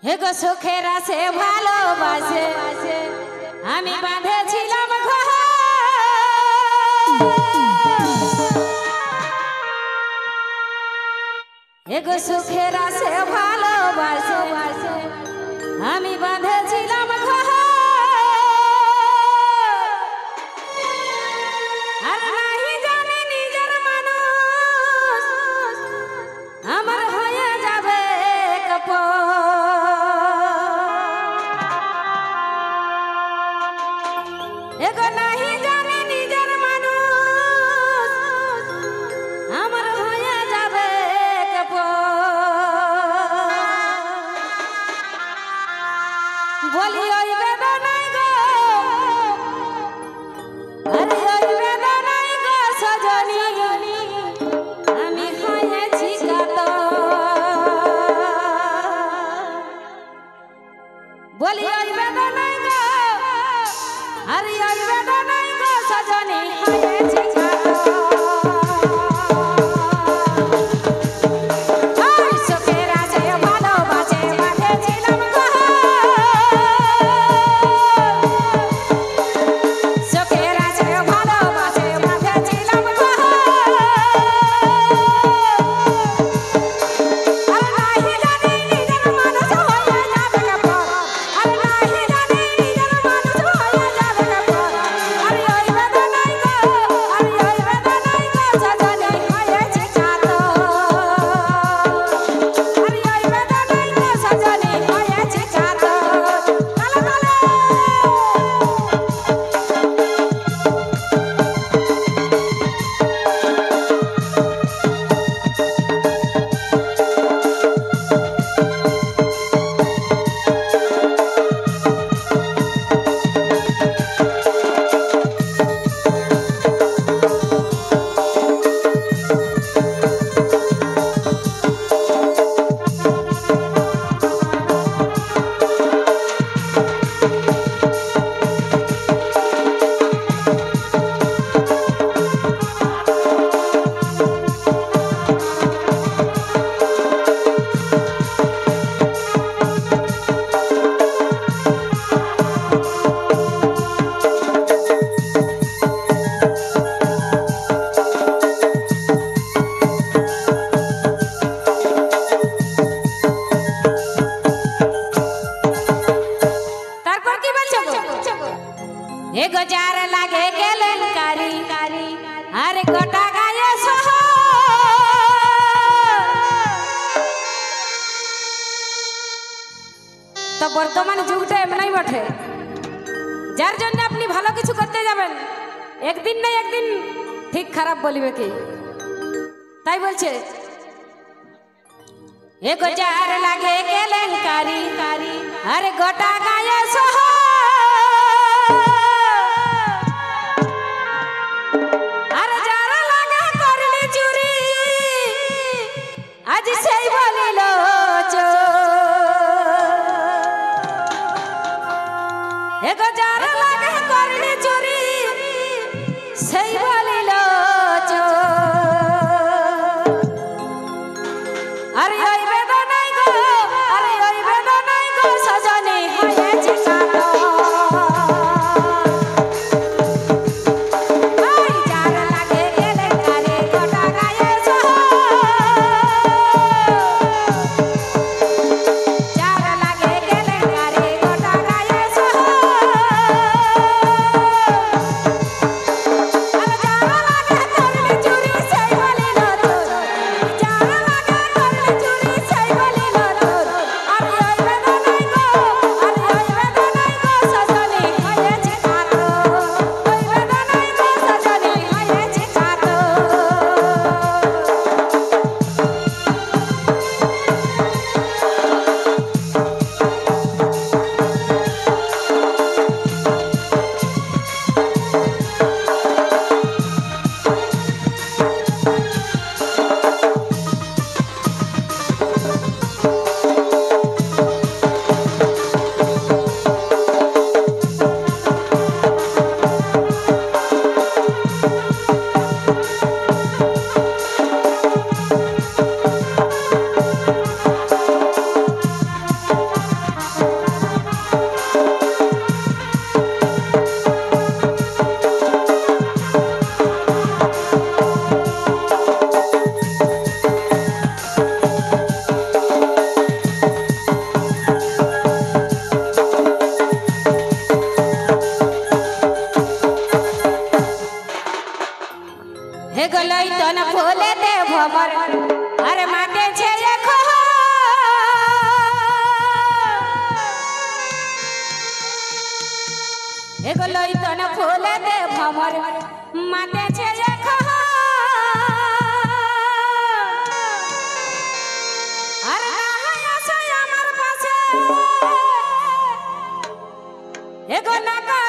হেগো সুখের আছে ভালোবাসে আমি বাঁধেছিলাম ঘর। হেগো সুখের আছে ভালোবাসে আমি বাঁধেছিলাম ঘর। আর নাহি জানে নিজের মানুষ আমার হয়ে যাবে কাপড়। এগো নাহি জানে নিজের মানুষ আমার হয়ে যাবে কাপড়। বলি ওই বেদনাই গো আরে ওই বেদনাই গো সজনী আমি হয়েছি কাতর। বলি ওই বেদনাই গো আরে ওই বেদনাই গো সজনী হয়েছি কাতর। एगो जार लागे गेलन कारी अरे गोटा गाये सोह तो बर्तमान जुगटा एमनाई बटे जार जन्य अपनी भालो किछु करते जाबेन एक दिन ना एक दिन ठीक खराब बोलिबे की ताई बोलछे एगो जार लागे गेलन कारी अरे गोटा गाये सोह आज সেই বলিল এগো যার লাগে করলি চুরি সেই বলিল আরে ওই বেদনাই গো আরে ওই বেদনাই গো সজনী হয়েছে কাতর। भमर अरे माते छे देखो एगो लइतन फूले दे भमर माते छे देखो अरे नहाया से हमर पासे एगो नका